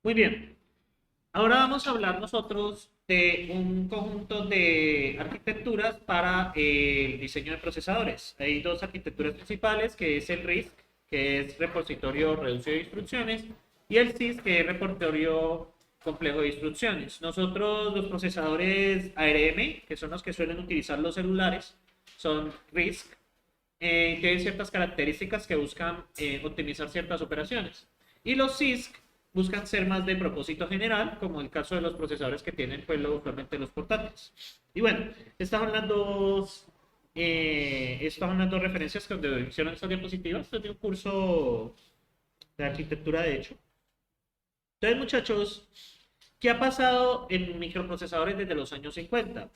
Muy bien. Ahora vamos a hablar nosotros de un conjunto de arquitecturas para el diseño de procesadores. Hay dos arquitecturas principales, que es el RISC, que es repositorio reducido de instrucciones, y el CISC, que es repositorio complejo de instrucciones. Nosotros los procesadores ARM, que son los que suelen utilizar los celulares, son RISC, tienen ciertas características que buscan optimizar ciertas operaciones. Y los CISC buscan ser más de propósito general, como el caso de los procesadores que tienen pues, usualmente los portátiles. Y bueno, estas son las dos referencias que donde hicieron estas diapositivas. Esto es de un curso de arquitectura, de hecho. Entonces, muchachos, ¿qué ha pasado en microprocesadores desde los años 50?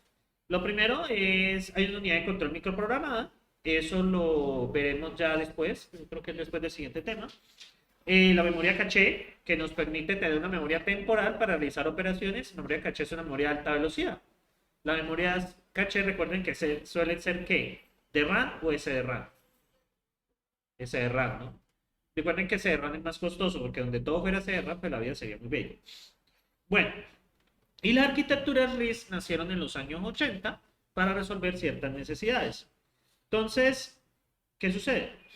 Lo primero es, hay una unidad de control microprogramada, eso lo veremos ya después, creo que es después del siguiente tema. La memoria caché, que nos permite tener una memoria temporal para realizar operaciones. La memoria caché es una memoria de alta velocidad. Las memorias caché, recuerden que suelen ser ¿qué? ¿De RAM o SDRAM? SDRAM, ¿no? Recuerden que SDRAM es más costoso porque donde todo fuera SDRAM, pues la vida sería muy bella. Bueno, y las arquitecturas RISC nacieron en los años 80 para resolver ciertas necesidades. Entonces, ¿qué sucede?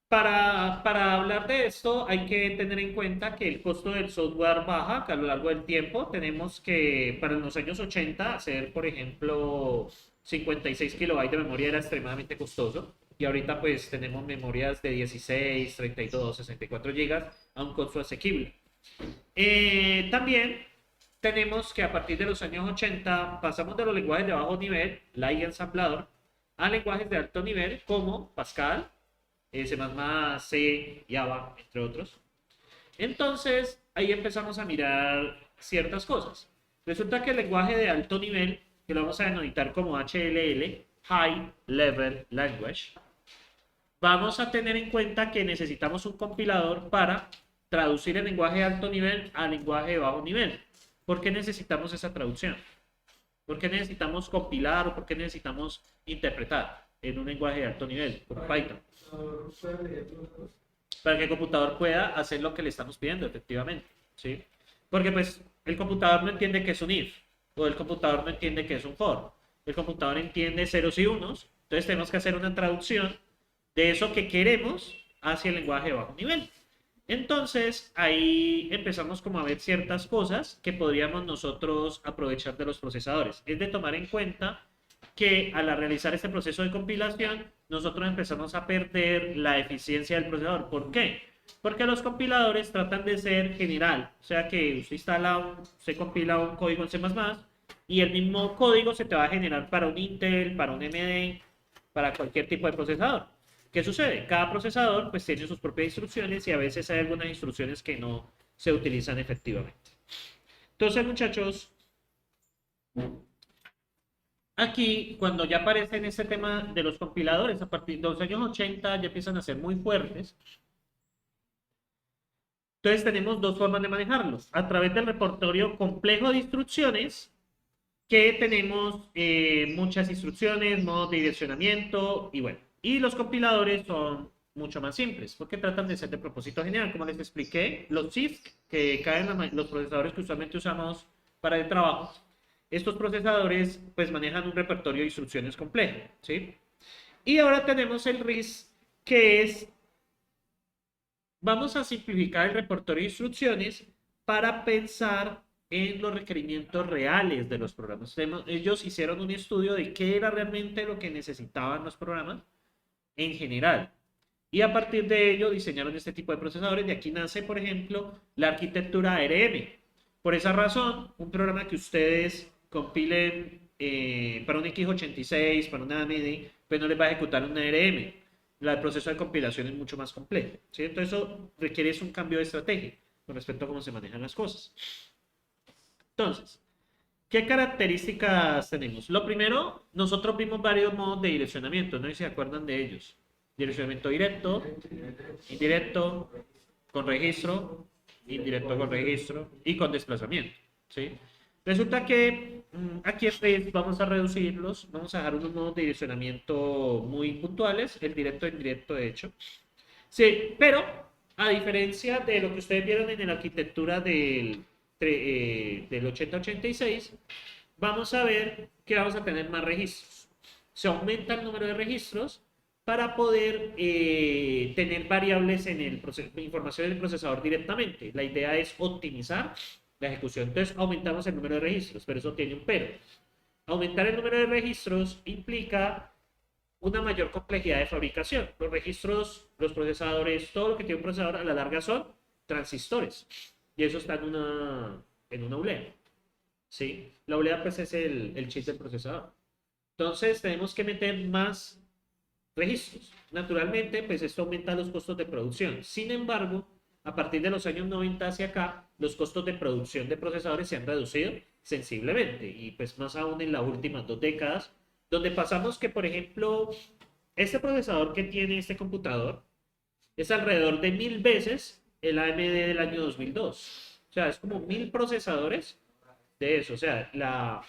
Para hablar de esto hay que tener en cuenta que el costo del software baja, que a lo largo del tiempo tenemos que, para los años 80, hacer, por ejemplo, 56 kilobytes de memoria era extremadamente costoso. Y ahorita pues tenemos memorias de 16, 32, 64 gigas a un costo asequible. También tenemos que a partir de los años 80 pasamos de los lenguajes de bajo nivel, Light ensamblador, a lenguajes de alto nivel como Pascal, C++, C, Java, entre otros. Entonces, ahí empezamos a mirar ciertas cosas. Resulta que el lenguaje de alto nivel, que lo vamos a denominar como HLL, High Level Language, vamos a tener en cuenta que necesitamos un compilador para traducir el lenguaje de alto nivel al lenguaje de bajo nivel. ¿Por qué necesitamos esa traducción? ¿Por qué necesitamos compilar o por qué necesitamos interpretar en un lenguaje de alto nivel, como Python? Para que el computador pueda hacer lo que le estamos pidiendo, efectivamente. ¿Sí? Porque pues el computador no entiende que es un if, o el computador no entiende que es un for. El computador entiende ceros y unos, entonces tenemos que hacer una traducción de eso que queremos hacia el lenguaje de bajo nivel. Entonces ahí empezamos como a ver ciertas cosas que podríamos nosotros aprovechar de los procesadores. Es de tomar en cuenta que al realizar este proceso de compilación, nosotros empezamos a perder la eficiencia del procesador. ¿Por qué? Porque los compiladores tratan de ser general, o sea que se compila un código en C++ y el mismo código se te va a generar para un Intel, para un AMD, para cualquier tipo de procesador. ¿Qué sucede? Cada procesador pues tiene sus propias instrucciones y a veces hay algunas instrucciones que no se utilizan efectivamente. Entonces, muchachos, aquí, cuando ya aparece en este tema de los compiladores, a partir de los años 80 ya empiezan a ser muy fuertes. Entonces tenemos dos formas de manejarlos. A través del repertorio complejo de instrucciones, que tenemos muchas instrucciones, modos de direccionamiento y bueno. Y los compiladores son mucho más simples, porque tratan de ser de propósito general. Como les expliqué, los CISC, que caen en los procesadores que usualmente usamos para el trabajo, estos procesadores pues manejan un repertorio de instrucciones complejo, ¿sí? Y ahora tenemos el RISC, que es, vamos a simplificar el repertorio de instrucciones para pensar en los requerimientos reales de los programas. Ellos hicieron un estudio de qué era realmente lo que necesitaban los programas en general. Y a partir de ello diseñaron este tipo de procesadores. De aquí nace, por ejemplo, la arquitectura ARM. Por esa razón, un programa que ustedes compilen para un x86, para una AMD, pues no les va a ejecutar una ARM. El proceso de compilación es mucho más complejo. ¿Sí? Entonces eso requiere un cambio de estrategia con respecto a cómo se manejan las cosas. Entonces, ¿qué características tenemos? Lo primero, nosotros vimos varios modos de direccionamiento, no sé si se acuerdan de ellos. Direccionamiento directo, indirecto, con registro, indirecto con registro y con desplazamiento. ¿Sí? Resulta que aquí vamos a reducirlos, vamos a dejar unos modos de direccionamiento muy puntuales, el directo e indirecto de hecho. Sí, pero A diferencia de lo que ustedes vieron en la arquitectura del 8086, vamos a ver que vamos a tener más registros. Se aumenta el número de registros para poder tener variables en el información del procesador directamente. La idea es optimizar la ejecución. Entonces aumentamos el número de registros, pero eso tiene un pero. Aumentar el número de registros implica una mayor complejidad de fabricación. Los registros, los procesadores, todo lo que tiene un procesador a la larga son transistores. Y eso está en una oblea. ¿Sí? La oblea pues es el chip del procesador. Entonces tenemos que meter más registros. Naturalmente, pues esto aumenta los costos de producción. Sin embargo, a partir de los años 90 hacia acá, los costos de producción de procesadores se han reducido sensiblemente. Y pues más aún en las últimas 2 décadas, donde pasamos que, por ejemplo, este procesador que tiene este computador es alrededor de 1000 veces el AMD del año 2002. O sea, es como 1000 procesadores de eso. O sea, la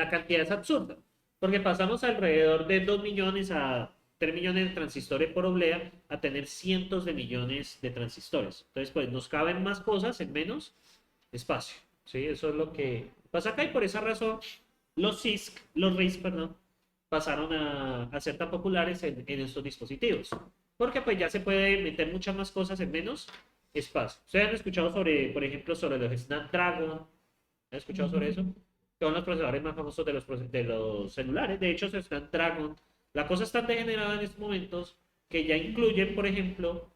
cantidad es absurda. Porque pasamos alrededor de 2 millones a 3 millones de transistores por oblea a tener cientos de millones de transistores. Entonces, pues nos caben más cosas en menos espacio. ¿Sí? Eso es lo que pasa acá y por esa razón los RISC, perdón, pasaron a ser tan populares en estos dispositivos. Porque pues ya se puede meter muchas más cosas en menos espacio. ¿Ustedes han escuchado sobre, por ejemplo, sobre los Snapdragon? ¿Han escuchado sobre eso? Que son los procesadores más famosos de los celulares. De hecho, es Snapdragon. La cosa está degenerada en estos momentos que ya incluyen, por ejemplo,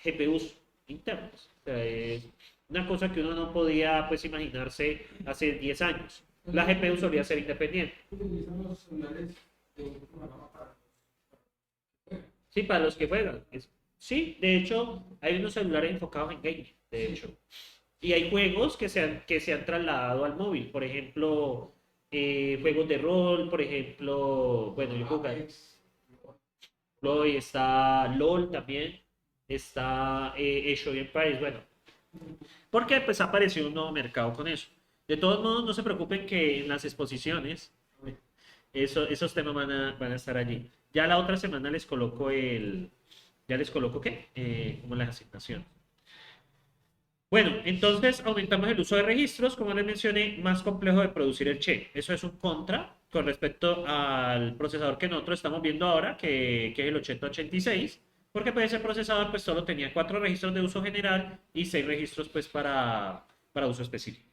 GPUs internos. O sea, es una cosa que uno no podía pues imaginarse hace 10 años. La GPU solía ser independiente. Utilizan los celulares de un programa para. Sí, para los que juegan. Sí, de hecho, hay unos celulares enfocados en gaming, de hecho. Y hay juegos que se han trasladado al móvil. Por ejemplo, juegos de rol, por ejemplo, bueno, yo juego y está LOL también, está Age of Empires, bueno, porque pues ha aparecido un nuevo mercado con eso. De todos modos, no se preocupen que en las exposiciones esos temas van a estar allí. Ya la otra semana ya les coloco ¿qué? Como las asignaciones. Bueno, entonces aumentamos el uso de registros, como les mencioné, más complejo de producir el chip. Eso es un contra con respecto al procesador que nosotros estamos viendo ahora, que es el 8086, porque pues ese procesador pues solo tenía 4 registros de uso general y 6 registros pues para uso específico.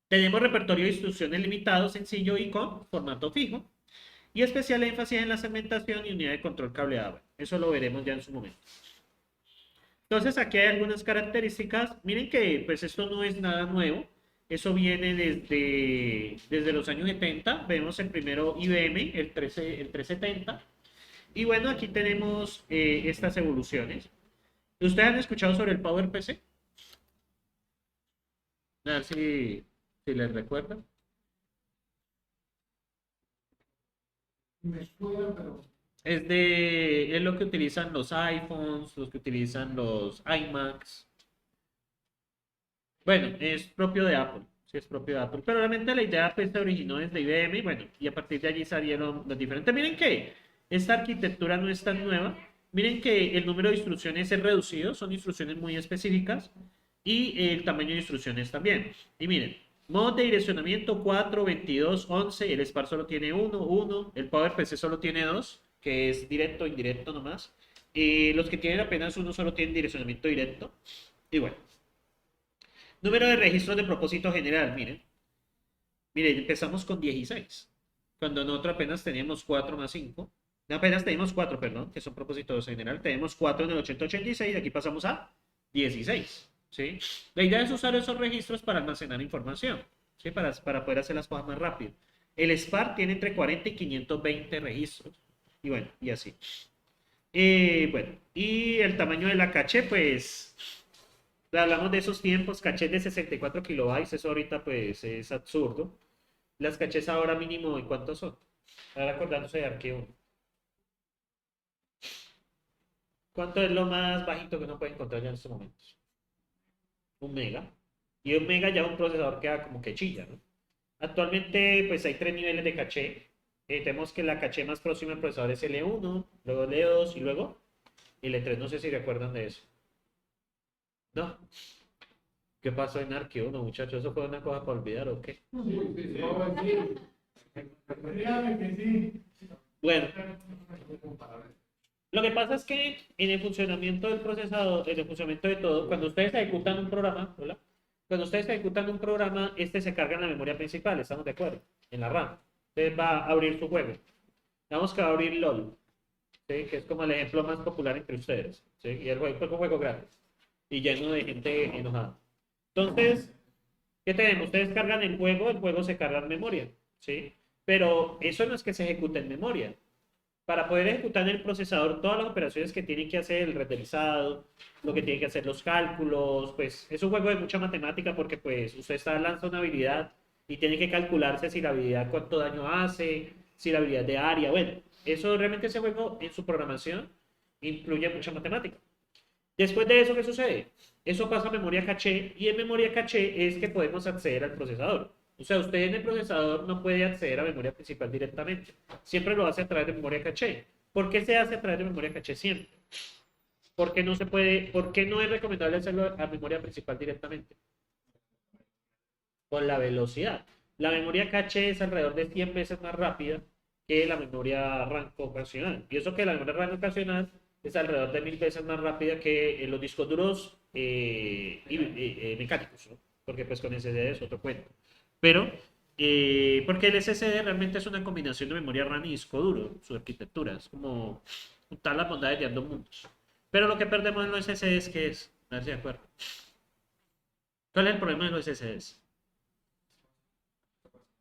Tenemos repertorio de instrucciones limitado, sencillo y con formato fijo, y especial énfasis en la segmentación y unidad de control cableado. Eso lo veremos ya en su momento. Entonces aquí hay algunas características. Miren que pues esto no es nada nuevo. Eso viene desde los años 70. Vemos el primero IBM, el 370. Y bueno, aquí tenemos estas evoluciones. ¿Ustedes han escuchado sobre el PowerPC? A ver si les recuerdan. Me suena, pero. Es lo que utilizan los iPhones, los que utilizan los iMacs. Bueno, es propio de Apple, sí es propio de Apple, pero realmente la idea pues se originó desde IBM y bueno, y a partir de allí salieron los diferentes. Miren que esta arquitectura no es tan nueva, miren que el número de instrucciones es reducido, son instrucciones muy específicas y el tamaño de instrucciones también. Y miren, modo de direccionamiento 4, 22, 11, el SPAR solo tiene 1, el PowerPC solo tiene 2, que es directo, indirecto nomás. Los que tienen apenas uno solo tienen direccionamiento directo. Y bueno. Número de registros de propósito general, miren. Miren, empezamos con 16. Cuando nosotros apenas teníamos 4 más 5. Apenas teníamos 4, perdón, que son propósitos general. Tenemos 4 en el 8086, aquí pasamos a 16. ¿Sí? La idea es usar esos registros para almacenar información, ¿sí? Para poder hacer las cosas más rápido. El SPAR tiene entre 40 y 520 registros. Y bueno, y así. Bueno, y el tamaño de la caché, pues hablamos de esos tiempos, cachés de 64 kilobytes, eso ahorita pues es absurdo. Las cachés ahora mínimo, ¿en cuántos son? Ahora acordándose de archivo. ¿Cuánto es lo más bajito que uno puede encontrar ya en estos momentos? 1 mega. Y 1 mega ya un procesador queda como que chilla, ¿no? Actualmente pues hay 3 niveles de caché. Tenemos que la caché más próxima al procesador es L1, luego L2 y luego El E3, no sé si recuerdan de eso. ¿No? ¿Qué pasó en Arqueo, muchachos? ¿Eso fue una cosa para olvidar o qué? No, sí. Dígame que sí. Bueno, lo que pasa es que en el funcionamiento del procesador, en el funcionamiento de todo, cuando ustedes ejecutan un programa, ¿hola? Cuando ustedes ejecutan un programa, este se carga en la memoria principal, ¿estamos de acuerdo? En la RAM. Entonces va a abrir su juego. Digamos que va a abrir LOL, ¿sí? Que es como el ejemplo más popular entre ustedes, ¿sí? Y el juego es un juego gratis y lleno de gente enojada. Entonces, ¿qué tenemos? Ustedes cargan el juego se carga en memoria, ¿sí? Pero eso no es que se ejecute en memoria. Para poder ejecutar en el procesador todas las operaciones que tiene que hacer el renderizado, lo que tiene que hacer los cálculos, pues es un juego de mucha matemática porque pues usted está lanzando una habilidad y tiene que calcularse si la habilidad cuánto daño hace, si la habilidad de área, bueno, eso realmente ese juego en su programación incluye mucha matemática. Después de eso, ¿qué sucede? Eso pasa a memoria caché y en memoria caché es que podemos acceder al procesador. O sea, usted en el procesador no puede acceder a memoria principal directamente. Siempre lo hace a través de memoria caché. ¿Por qué se hace a través de memoria caché siempre? ¿Por qué no se puede, por qué no es recomendable hacerlo a memoria principal directamente? Con la velocidad. La memoria caché es alrededor de 100 veces más rápida que la memoria RAM ocasional. Y eso que la memoria RAM ocasional es alrededor de 1000 veces más rápida que los discos duros mecánicos, ¿no? Porque pues con SSD es otro cuento. Pero, porque el SSD realmente es una combinación de memoria RAM y disco duro, su arquitectura. Es como juntar las bondades de ambos mundos. Pero lo que perdemos en los SSDs, ¿qué es? A ver si de acuerdo. ¿Cuál es el problema de los SSDs?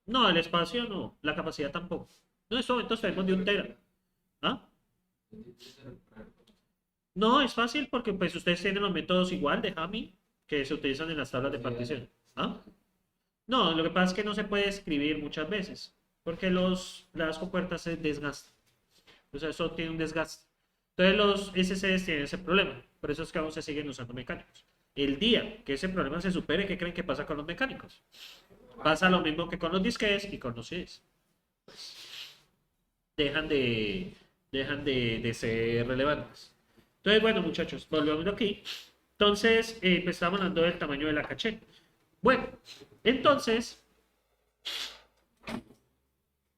No, el espacio no, la capacidad tampoco. No, en estos momentos tenemos de 1 tera. ¿Ah? No, es fácil porque pues ustedes tienen los métodos igual de Hamming que se utilizan en las tablas de partición. ¿Ah? No, lo que pasa es que no se puede escribir muchas veces porque las compuertas se desgastan. O sea, eso tiene un desgaste. Entonces los SSDs tienen ese problema. Por eso es que aún se siguen usando mecánicos. El día que ese problema se supere, ¿qué creen que pasa con los mecánicos? Pasa lo mismo que con los disquetes y con los CDs. Dejan de ser relevantes. Entonces, bueno, muchachos, volvemos aquí. Entonces, pues estamos hablando del tamaño de la caché. Bueno, entonces,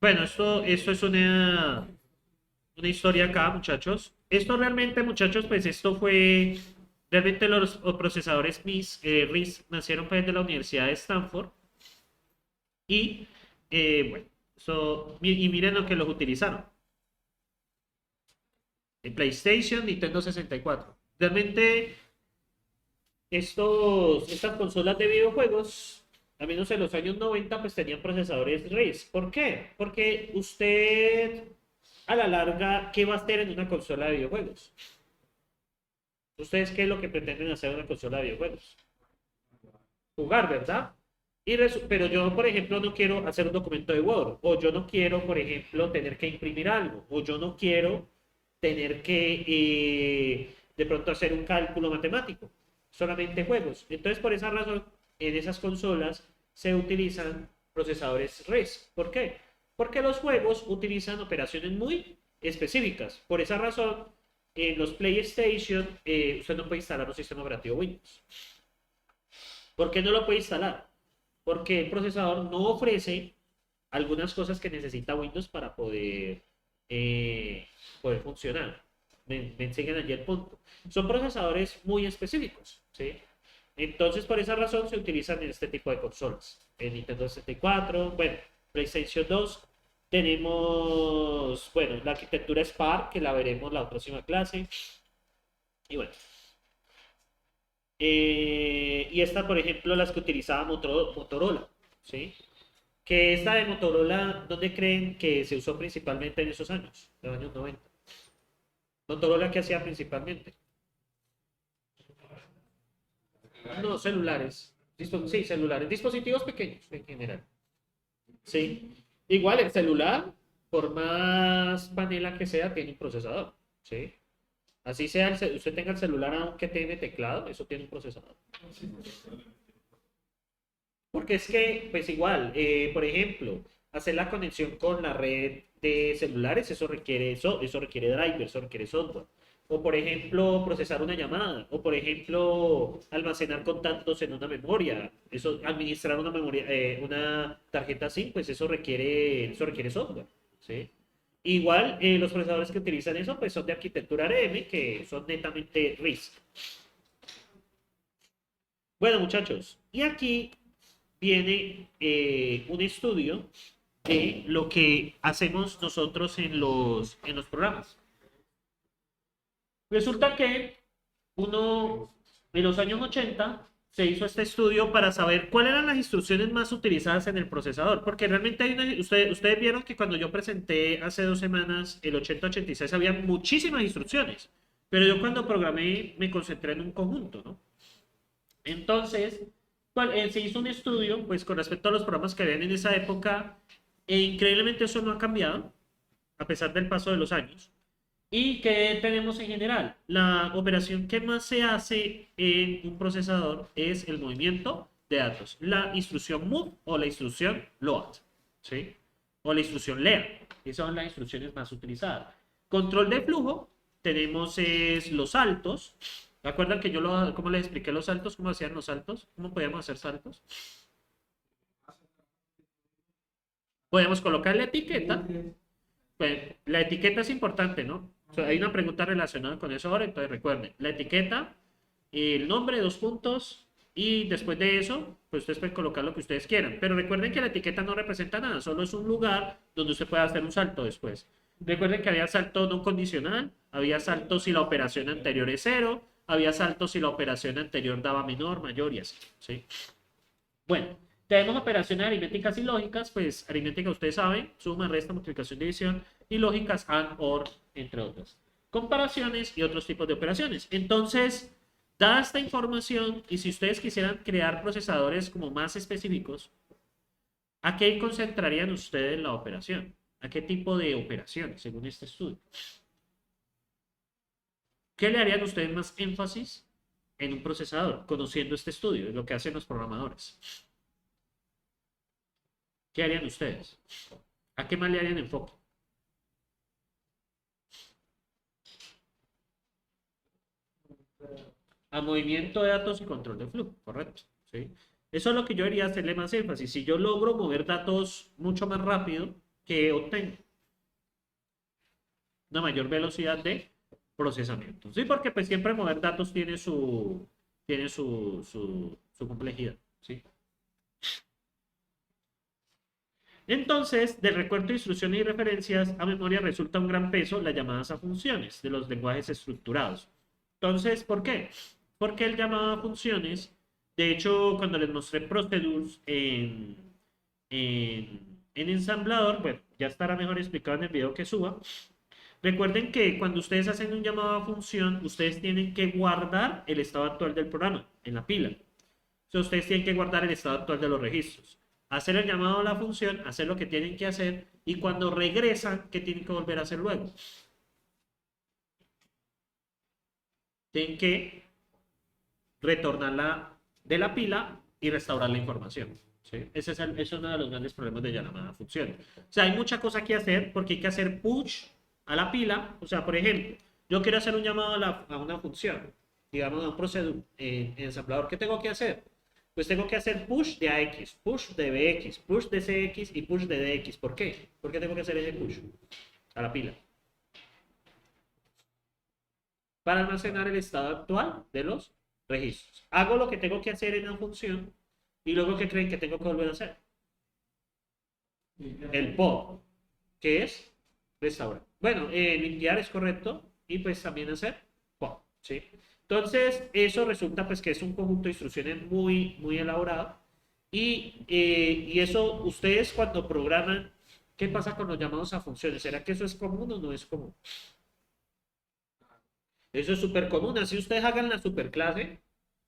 bueno, esto es una historia acá, muchachos. Esto realmente, muchachos, pues esto fue, realmente los procesadores RISC nacieron pues de la Universidad de Stanford y, bueno, y miren lo que los utilizaron. En PlayStation, Nintendo 64. Realmente estas consolas de videojuegos, al menos en los años 90, pues tenían procesadores RISC. ¿Por qué? Porque usted, a la larga, ¿qué va a hacer en una consola de videojuegos? ¿Ustedes qué es lo que pretenden hacer en una consola de videojuegos? Jugar, ¿verdad? Pero yo, por ejemplo, no quiero hacer un documento de Word, o yo no quiero, por ejemplo, tener que imprimir algo, o yo no quiero tener que de pronto hacer un cálculo matemático, solamente juegos. Entonces, por esa razón, en esas consolas se utilizan procesadores RISC. ¿Por qué? Porque los juegos utilizan operaciones muy específicas. Por esa razón, en los PlayStation, usted no puede instalar un sistema operativo Windows. ¿Por qué no lo puede instalar? Porque el procesador no ofrece algunas cosas que necesita Windows para poder funcionar. Me enseñan allí el punto. Son procesadores muy específicos, ¿sí? Entonces, por esa razón se utilizan en este tipo de consolas. En Nintendo 64, bueno, PlayStation 2, tenemos, bueno, la arquitectura Spark, que la veremos la próxima clase. Y bueno, y esta, por ejemplo, las que utilizaba Motorola, ¿sí? Que esta de Motorola, ¿dónde creen que se usó principalmente en esos años, los años 90? Motorola, ¿qué hacía principalmente? No, celulares. Sí, celulares. Dispositivos pequeños en general. Sí. Igual el celular, por más panela que sea, tiene un procesador. ¿Sí? Así sea, usted tenga el celular aunque tiene teclado, eso tiene un procesador. Porque es que, pues igual, por ejemplo, hacer la conexión con la red de celulares, eso requiere drivers, eso requiere software. o por ejemplo procesar una llamada, o por ejemplo almacenar contactos en una memoria, eso, administrar una memoria, una tarjeta SIM, pues eso requiere software, ¿sí? Igual los procesadores que utilizan eso pues son de arquitectura ARM, que son netamente RISC. Bueno, muchachos, y aquí viene un estudio de lo que hacemos nosotros en los programas. Resulta que uno, en los años 80 se hizo este estudio para saber cuáles eran las instrucciones más utilizadas en el procesador, porque realmente hay ustedes vieron que cuando yo presenté hace 2 semanas el 8086 había muchísimas instrucciones, pero yo cuando programé me concentré en un conjunto, ¿no? Entonces, se hizo un estudio pues con respecto a los programas que habían en esa época e increíblemente eso no ha cambiado a pesar del paso de los años. ¿Y qué tenemos en general? La operación que más se hace en un procesador es el movimiento de datos. La instrucción move o la instrucción load, ¿sí? O la instrucción lea. Esas son las instrucciones más utilizadas. Control de flujo, tenemos los saltos. ¿Se acuerdan que cómo les expliqué los saltos? ¿Cómo hacían los saltos? ¿Cómo podíamos hacer saltos? Podemos colocar la etiqueta. Pues, la etiqueta es importante, ¿no? O sea, hay una pregunta relacionada con eso ahora, entonces recuerden, la etiqueta, el nombre, 2 puntos, y después de eso, pues ustedes pueden colocar lo que ustedes quieran. Pero recuerden que la etiqueta no representa nada, solo es un lugar donde usted puede hacer un salto después. Recuerden que había salto no condicional, había salto si la operación anterior es 0, había salto si la operación anterior daba menor, mayor y así, ¿sí? Bueno, tenemos operaciones aritméticas y lógicas, pues aritmética ustedes saben, suma, resta, multiplicación, división, y lógicas AND, OR, entre otras. Comparaciones y otros tipos de operaciones. Entonces, dada esta información, y si ustedes quisieran crear procesadores como más específicos, ¿a qué concentrarían ustedes la operación? ¿A qué tipo de operaciones, según este estudio? ¿Qué le harían ustedes más énfasis en un procesador, conociendo este estudio, es lo que hacen los programadores? ¿Qué harían ustedes? ¿A qué más le harían enfoque? A movimiento de datos y control de flujo, correcto. ¿Sí? Eso es lo que yo debería hacerle más énfasis. Si yo logro mover datos mucho más rápido, ¿qué obtengo? Una mayor velocidad de procesamiento. Sí, porque pues siempre mover datos tiene su complejidad. ¿Sí? Entonces, del recuento de instrucciones y referencias a memoria resulta un gran peso las llamadas a funciones de los lenguajes estructurados. Entonces, ¿por qué? Porque el llamado a funciones, de hecho, cuando les mostré procedures en ensamblador, bueno, ya estará mejor explicado en el video que suba. Recuerden que cuando ustedes hacen un llamado a función, ustedes tienen que guardar el estado actual del programa en la pila. Entonces, ustedes tienen que guardar el estado actual de los registros. Hacer el llamado a la función, hacer lo que tienen que hacer y cuando regresan, ¿qué tienen que volver a hacer luego? Tienen que retornarla de la pila y restaurar la información. ¿Sí? Ese es uno de los grandes problemas de llamada a función. O sea, hay mucha cosa que hacer porque hay que hacer push a la pila. O sea, por ejemplo, yo quiero hacer un llamado a una función, digamos, a un procedimiento en ensamblador. ¿Qué tengo que hacer? Pues tengo que hacer push de AX, push de BX, push de CX y push de DX. ¿Por qué? ¿Por qué tengo que hacer ese push a la pila? Para almacenar el estado actual de los registros. Hago lo que tengo que hacer en la función y luego ¿qué creen que tengo que volver a hacer? El POD, que es restaurar. Bueno, limpiar es correcto y pues también hacer POD, ¿sí? Entonces, eso resulta pues que es un conjunto de instrucciones muy, muy elaborado y eso ustedes cuando programan, ¿qué pasa con los llamados a funciones? ¿Será que eso es común o no es común? Eso es súper común. Así ustedes hagan la superclase,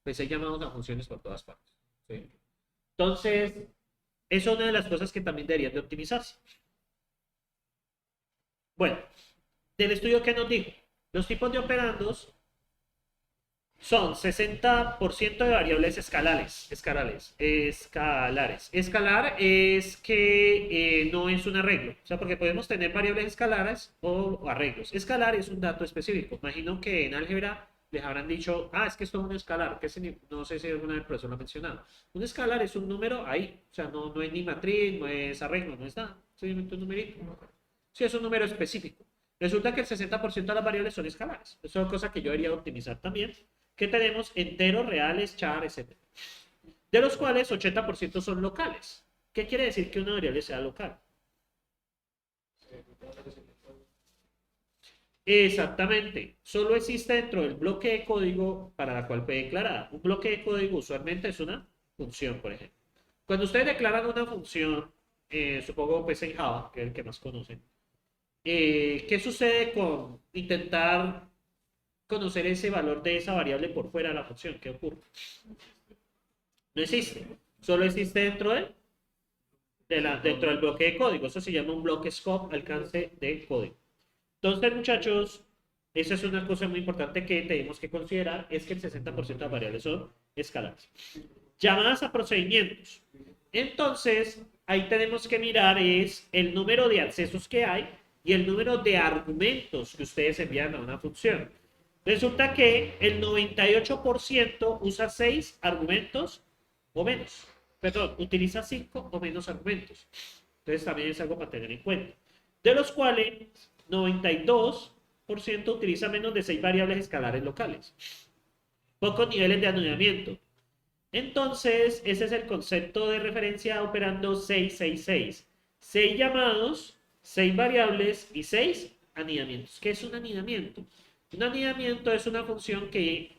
pues hay llamados a funciones por todas partes. ¿Sí? Entonces, eso es una de las cosas que también deberían de optimizarse. Bueno, del estudio que nos dijo, los tipos de operandos Son 60% de variables escalares. Escalar es que no es un arreglo, o sea, porque podemos tener variables escalares o arreglos. Escalar es un dato específico. Imagino que en álgebra les habrán dicho, es que esto es un escalar. No sé si alguna vez el profesor lo ha mencionado. Un escalar es un número ahí, o sea, no es ni matriz, no es arreglo, no es nada, simplemente un numerito. Sí, es un número específico. Resulta que el 60% de las variables son escalares. Eso es cosa que yo debería optimizar también. Que tenemos enteros, reales, char, etc. De los cuales 80% son locales. ¿Qué quiere decir que una variable sea local? Exactamente. Solo existe dentro del bloque de código para la cual fue declarada. Un bloque de código usualmente es una función, por ejemplo. Cuando ustedes declaran una función, supongo pues en Java, que es el que más conocen, ¿qué sucede con intentar conocer ese valor de esa variable por fuera de la función? ¿Qué ocurre? No existe. Solo existe dentro del bloque de código. Eso se llama un bloque scope, alcance de código. Entonces, muchachos, esa es una cosa muy importante que tenemos que considerar, es que el 60% de las variables son escalares. Llamadas a procedimientos. Entonces, ahí tenemos que mirar es el número de accesos que hay y el número de argumentos que ustedes envían a una función. Resulta que el 98% usa 6 argumentos o menos. Perdón, utiliza 5 o menos argumentos. Entonces también es algo para tener en cuenta. De los cuales 92% utiliza menos de 6 variables escalares locales. Pocos niveles de anudamiento. Entonces, ese es el concepto de referencia operando 666. 6 llamados, 6 variables y 6 anidamientos. ¿Qué es un anidamiento? Un anidamiento es una función que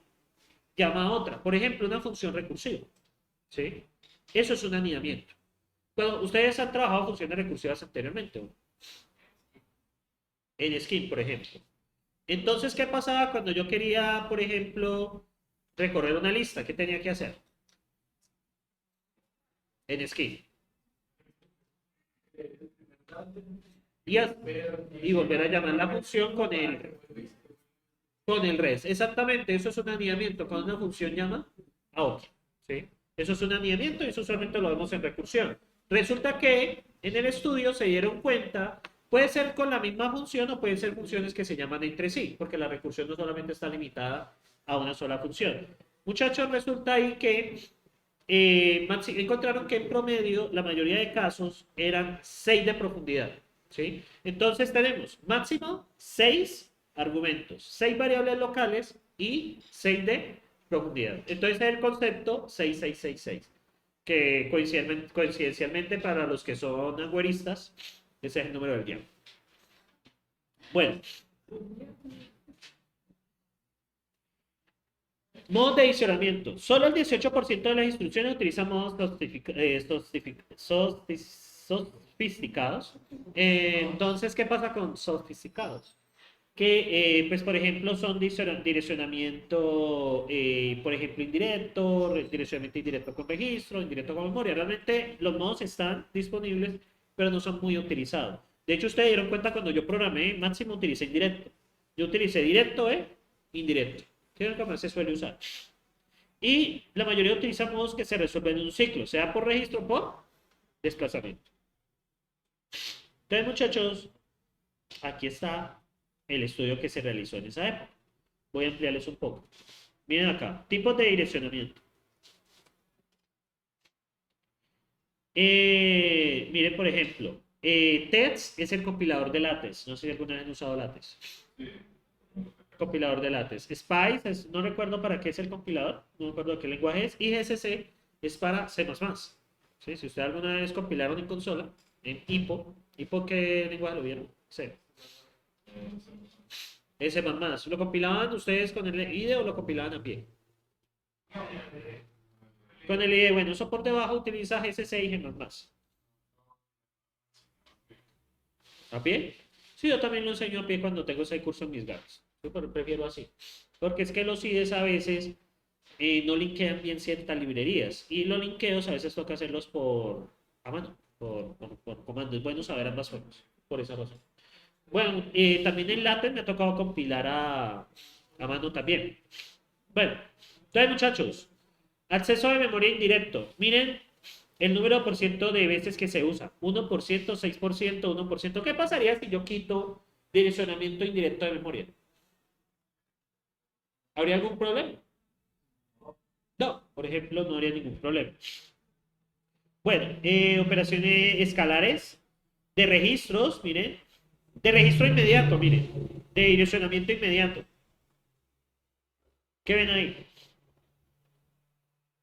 llama a otra. Por ejemplo, una función recursiva. ¿Sí? Eso es un anidamiento. Bueno, ustedes han trabajado funciones recursivas anteriormente, ¿no? En Scheme, por ejemplo. Entonces, ¿qué pasaba cuando yo quería, por ejemplo, recorrer una lista? ¿Qué tenía que hacer? En Scheme. Y volver a llamar la función con el res. Exactamente, eso es un anidamiento. Cuando una función llama a otra. ¿Sí? Eso es un anidamiento y eso solamente lo vemos en recursión. Resulta que en el estudio se dieron cuenta, puede ser con la misma función o pueden ser funciones que se llaman entre sí, porque la recursión no solamente está limitada a una sola función. Muchachos, resulta ahí que encontraron que en promedio la mayoría de casos eran 6 de profundidad. ¿Sí? Entonces tenemos máximo 6 argumentos, 6 variables locales y 6 de profundidad. Entonces es el concepto 6666, que coincidencialmente para los que son agüeristas, ese es el número del diablo. Bueno. Modos de adicionamiento. Solo el 18% de las instrucciones utilizan modos sofisticados. Entonces, ¿qué pasa con sofisticados? Que, pues, por ejemplo, son direccionamiento, por ejemplo, indirecto, direccionamiento indirecto con registro, indirecto con memoria. Realmente los modos están disponibles, pero no son muy utilizados. De hecho, ustedes dieron cuenta cuando yo programé, máximo utilicé indirecto. Yo utilicé directo e indirecto, que es lo que más se suele usar. Y la mayoría utiliza modos que se resuelven en un ciclo, sea por registro o por desplazamiento. Entonces, muchachos, aquí está el estudio que se realizó en esa época. Voy a ampliarles un poco. Miren acá, tipos de direccionamiento. Miren, por ejemplo, TEDS es el compilador de LaTeX. No sé si alguna vez han usado LaTeX. Compilador de LaTeX. Spice, no recuerdo para qué es el compilador, no recuerdo qué lenguaje es. Y GCC es para C++. ¿Sí? Si usted alguna vez compilaron en consola, en ¿IPO qué lenguaje lo vieron? C. C++. ¿Lo compilaban ustedes con el IDE o lo compilaban a pie? Con el IDE, bueno, eso por debajo utiliza GCC y G++. ¿A pie? Sí, yo también lo enseño a pie cuando tengo ese curso en mis ganas. Yo prefiero así. Porque es que los IDEs a veces no linkean bien ciertas librerías. Y los linkeos a veces toca hacerlos a mano, por comando. Es bueno saber ambas formas, por esa razón. Bueno, también en LaTeX me ha tocado compilar a mano también. Bueno, Entonces, muchachos, acceso de memoria indirecto. Miren el número por ciento de veces que se usa. 1%, 6%, 1%. ¿Qué pasaría si yo quito direccionamiento indirecto de memoria? ¿Habría algún problema? No, por ejemplo, no habría ningún problema. Bueno, operaciones escalares de registros, miren. De registro inmediato, miren. De direccionamiento inmediato. ¿Qué ven ahí?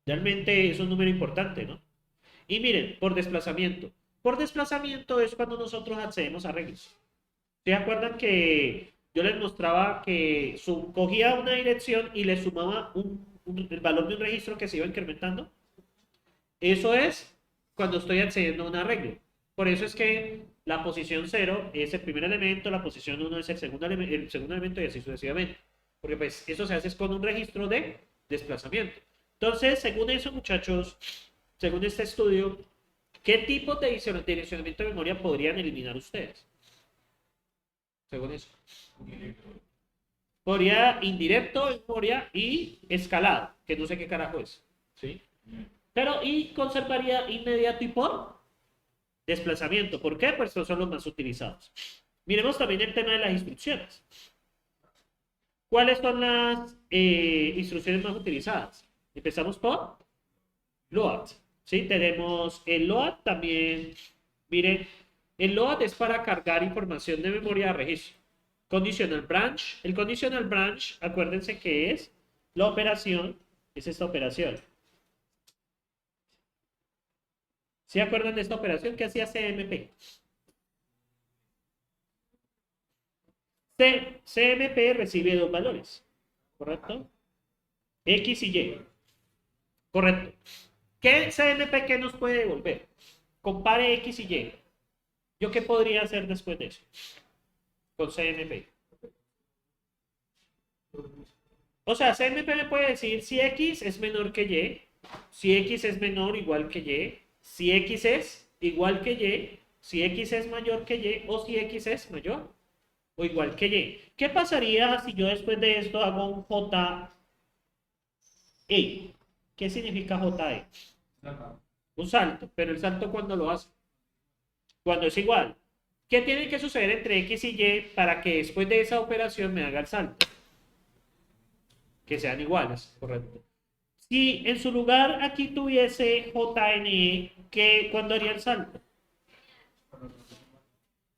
Realmente es un número importante, ¿no? Y miren, por desplazamiento. Por desplazamiento es cuando nosotros accedemos a registro. ¿Se acuerdan que yo les mostraba que cogía una dirección y le sumaba el valor de un registro que se iba incrementando? Eso es cuando estoy accediendo a un arreglo. Por eso es que la posición 0 es el primer elemento, la posición 1 es el segundo elemento y así sucesivamente. Porque pues eso se hace con un registro de desplazamiento. Entonces, según eso, muchachos, según este estudio, ¿qué tipo de direccionamiento de memoria podrían eliminar ustedes? Según eso. Podría indirecto de memoria y escalado, que no sé qué carajo es. ¿Sí? Pero y conservaría inmediato y por desplazamiento. ¿Por qué? Pues estos son los más utilizados. Miremos también el tema de las instrucciones. ¿Cuáles son las instrucciones más utilizadas? Empezamos por load. ¿Sí? Tenemos el load también. Miren, el load es para cargar información de memoria a registro. Conditional branch. El conditional branch, acuérdense que es la operación, es esta operación. ¿Se acuerdan de esta operación que hacía CMP? CMP recibe dos valores, ¿correcto? X y Y. Correcto. ¿Qué CMP qué nos puede devolver? Compare X y Y. ¿Yo qué podría hacer después de eso? Con CMP. O sea, CMP me puede decir si X es menor que Y, si X es menor o igual que Y, si X es igual que Y, si X es mayor que Y o si X es mayor o igual que Y. ¿Qué pasaría si yo después de esto hago un JE? ¿Qué significa JE? Un salto, pero el salto cuando lo hace. Cuando es igual. ¿Qué tiene que suceder entre X y Y para que después de esa operación me haga el salto? Que sean iguales, correcto. Si en su lugar aquí tuviese JNE, ¿cuándo haría el salto?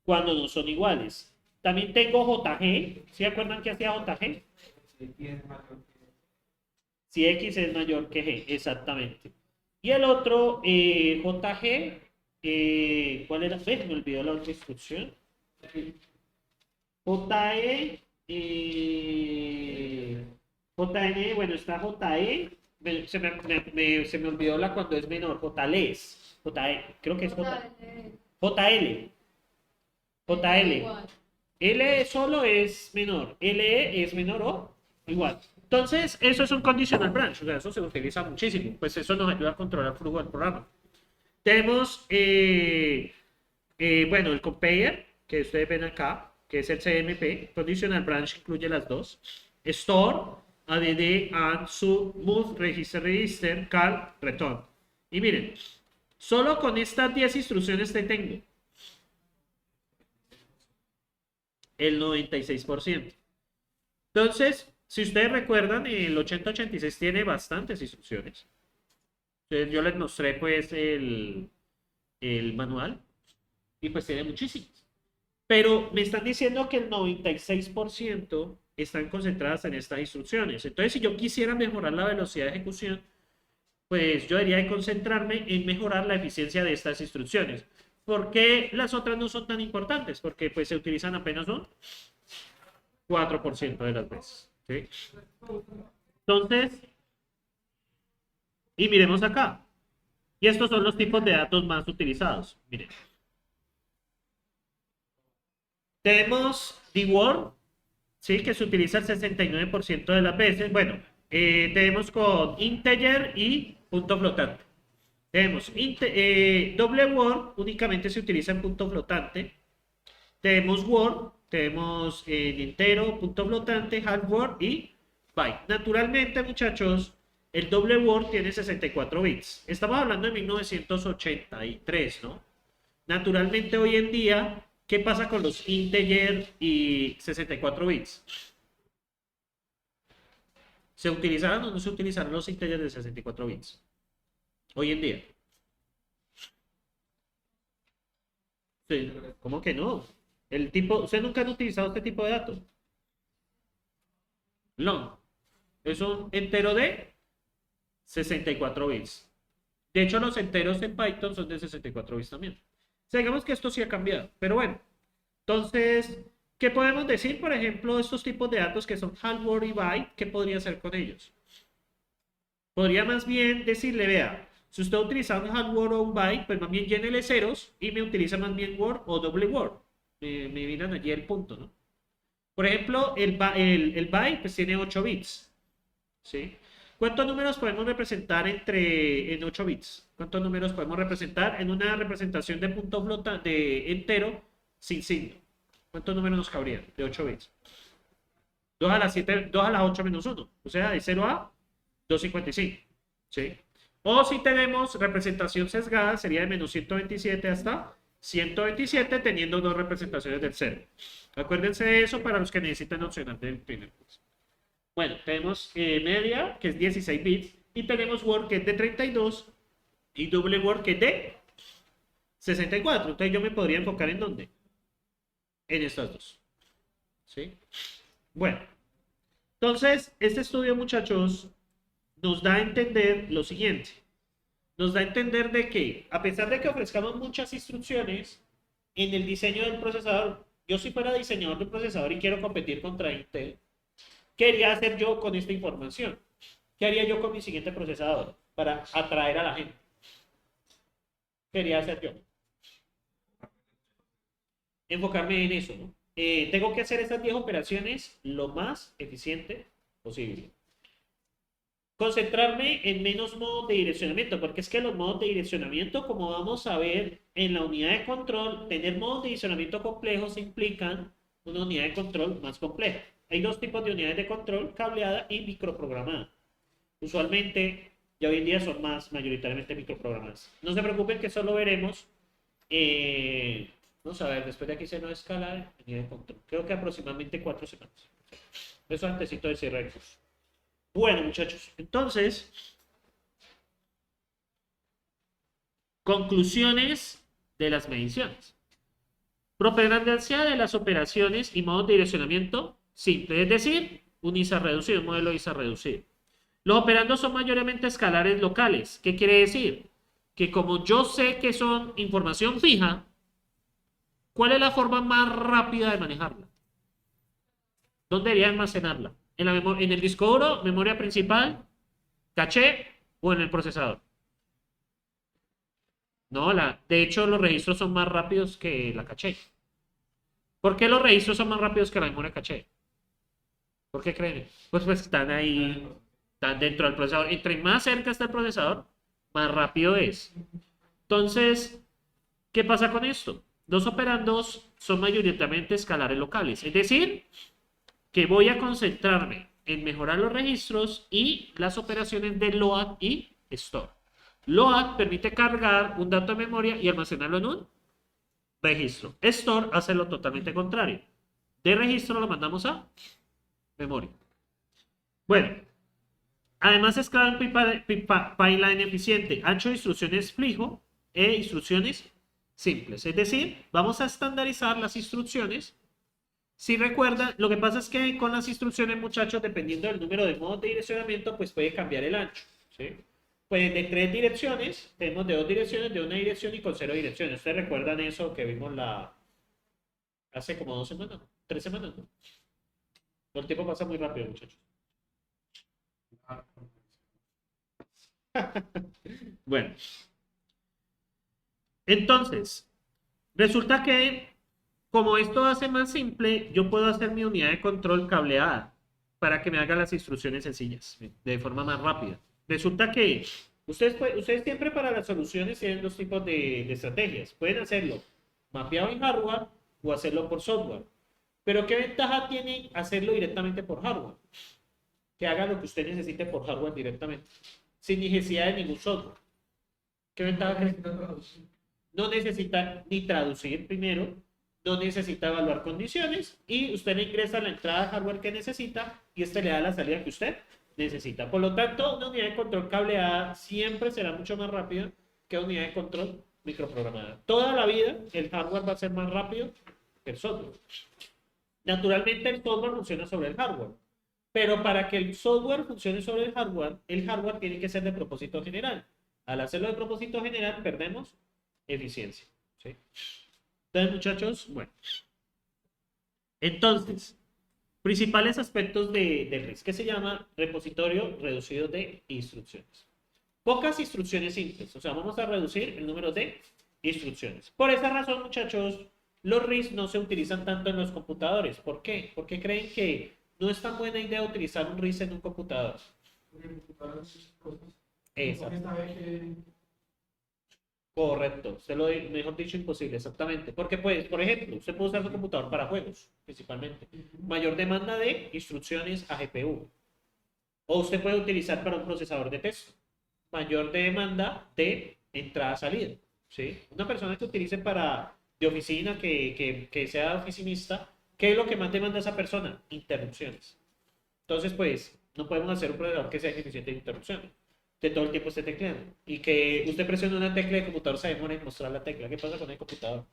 Cuando no son iguales. También tengo JG. ¿Se acuerdan que hacía JG? Si X es mayor que G, exactamente. Y el otro, JG, ¿cuál era? Me olvidó la otra instrucción. JE, JN, bueno, está JE, se me olvidó la cuando es menor, JLES, JE, creo que es JL, JL. L solo es menor, LE es menor o igual. Entonces, eso es un conditional branch, o sea, eso se utiliza muchísimo, pues eso nos ayuda a controlar el flujo del programa. Tenemos, bueno, el compare, que ustedes ven acá, que es el CMP, conditional branch incluye las dos. Store, add, add, sub, move, register, call, return. Y miren, solo con estas 10 instrucciones te tengo el 96%. Entonces, si ustedes recuerdan, el 8086 tiene bastantes instrucciones. Entonces, yo les mostré pues el manual y pues tiene muchísimas. Pero me están diciendo que el 96% están concentradas en estas instrucciones. Entonces, si yo quisiera mejorar la velocidad de ejecución, pues yo debería de concentrarme en mejorar la eficiencia de estas instrucciones. ¿Por qué las otras no son tan importantes? Porque pues se utilizan apenas un 4% de las veces. ¿Sí? Entonces, y miremos acá. Y estos son los tipos de datos más utilizados. Miren. Tenemos DWORD, ¿sí? Que se utiliza el 69% de las veces. Bueno, tenemos con integer y punto flotante. Tenemos doble word, únicamente se utiliza en punto flotante. Tenemos word, tenemos entero, punto flotante, half word y byte. Naturalmente, muchachos, El doble word tiene 64 bits. Estamos hablando de 1983, ¿no? Naturalmente, hoy en día, ¿qué pasa con los integer y 64 bits? ¿Se utilizarán o no se utilizarán los integers de 64 bits? Hoy en día. Sí, ¿cómo que no? ¿Ustedes nunca han utilizado este tipo de datos? Long. Es un entero de 64 bits. De hecho, los enteros en Python son de 64 bits también. O sea, digamos que esto sí ha cambiado. Pero bueno, entonces, ¿qué podemos decir? Por ejemplo, estos tipos de datos que son half word y byte, ¿qué podría hacer con ellos? Podría más bien decirle, vea, si usted utiliza un half word o un byte, pues más bien llénele ceros y me utiliza más bien word o doble word. Me miran allí el punto, ¿no? Por ejemplo, el byte pues tiene 8 bits. ¿Sí? ¿Cuántos números podemos representar en 8 bits? ¿Cuántos números podemos representar en una representación de punto flota de entero sin signo? ¿Cuántos números nos cabrían de 8 bits? 2 a las 7, 2 a las 8 menos 1. O sea, de 0 a 255. ¿Sí? O si tenemos representación sesgada, sería de menos 127 hasta 127, teniendo dos representaciones del 0. Acuérdense de eso para los que necesitan opcional del primer curso. Bueno, tenemos media, que es 16 bits, y tenemos word, que es de 32, y doble word, que es de 64. Entonces yo me podría enfocar en dónde? En estas dos. ¿Sí? Bueno, entonces este estudio, muchachos, nos da a entender lo siguiente. Nos da a entender de que, a pesar de que ofrezcamos muchas instrucciones en el diseño del procesador, yo si fuera diseñador de un procesador y quiero competir contra Intel, ¿qué haría hacer yo con esta información? ¿Qué haría yo con mi siguiente procesador para atraer a la gente? ¿Qué haría hacer yo? Enfocarme en eso, ¿no? Tengo que hacer estas 10 operaciones lo más eficiente posible. Concentrarme en menos modos de direccionamiento, porque es que los modos de direccionamiento, como vamos a ver en la unidad de control, tener modos de direccionamiento complejos implican una unidad de control más compleja. Hay dos tipos de unidades de control, cableada y microprogramada. Usualmente, ya hoy en día son mayoritariamente microprogramadas. No se preocupen que solo veremos, vamos a ver, después de aquí se nos escala la unidad de control. Creo que aproximadamente 4 semanas. Eso antesito de cierre el curso. Bueno, muchachos, entonces, conclusiones de las mediciones. Preponderancia de las operaciones y modos de direccionamiento simple, es decir, un ISA reducido, un modelo ISA reducido. Los operandos son mayormente escalares locales. ¿Qué quiere decir? Que como yo sé que son información fija, ¿cuál es la forma más rápida de manejarla? ¿Dónde debería almacenarla? ¿En el disco duro, memoria principal, caché o en el procesador? No, de hecho los registros son más rápidos que la caché. ¿Por qué los registros son más rápidos que la memoria caché? ¿Por qué creen? Pues están ahí, están dentro del procesador. Entre más cerca está el procesador, más rápido es. Entonces, ¿qué pasa con esto? Los operandos son mayoritariamente escalares locales. Es decir, que voy a concentrarme en mejorar los registros y las operaciones de load y store. Load permite cargar un dato de memoria y almacenarlo en un registro. Store hace lo totalmente contrario. De registro lo mandamos a memoria. Bueno, además es cada pipeline eficiente, ancho de instrucciones fijo e instrucciones simples. Es decir, vamos a estandarizar las instrucciones. Si recuerdan, lo que pasa es que con las instrucciones, muchachos, dependiendo del número de modos de direccionamiento, pues puede cambiar el ancho. ¿Sí? Pues de 3 direcciones, tenemos de 2 direcciones, de 1 dirección y con 0 direcciones. ¿Ustedes recuerdan eso que vimos hace como 2 semanas? 3 semanas, ¿no? El tiempo pasa muy rápido, muchachos. Bueno. Entonces, resulta que como esto hace más simple, yo puedo hacer mi unidad de control cableada para que me haga las instrucciones sencillas, de forma más rápida. Resulta que ustedes siempre para las soluciones tienen dos tipos de estrategias. Pueden hacerlo mapeado en hardware o hacerlo por software. Pero ¿qué ventaja tiene hacerlo directamente por hardware? que haga lo que usted necesite por hardware directamente, sin necesidad de ningún software. ¿Qué ventaja cree? No necesita ni traducir primero, no necesita evaluar condiciones y usted le ingresa la entrada de hardware que necesita y este le da la salida que usted necesita. Por lo tanto, una unidad de control cableada siempre será mucho más rápida que una unidad de control microprogramada. Toda la vida el hardware va a ser más rápido que el software. Naturalmente el software funciona sobre el hardware, pero para que el software funcione sobre el hardware tiene que ser de propósito general. Al hacerlo de propósito general perdemos eficiencia. ¿Sí? Entonces, muchachos, bueno. Entonces, principales aspectos de RISC, que se llama repositorio reducido de instrucciones. Pocas instrucciones simples, o sea, vamos a reducir el número de instrucciones. Por esa razón, muchachos, los RISC no se utilizan tanto en los computadores. ¿Por qué? Porque creen que no es tan buena idea utilizar un RISC en un computador. Exacto. Correcto, usted lo mejor dicho imposible, exactamente. Porque pues, por ejemplo, usted puede usar su computador para juegos, principalmente. Mayor demanda de instrucciones a GPU. O usted puede utilizar para un procesador de texto. Mayor demanda de entrada-salida. ¿Sí? Una persona que utilice para de oficina, que sea oficinista, ¿qué es lo que más demanda esa persona? Interrupciones. Entonces, pues, no podemos hacer un procesador que sea eficiente en interrupciones. De todo el tiempo esté tecleando. Y que usted presione una tecla de computador se demora en mostrar la tecla. ¿Qué pasa con el computador?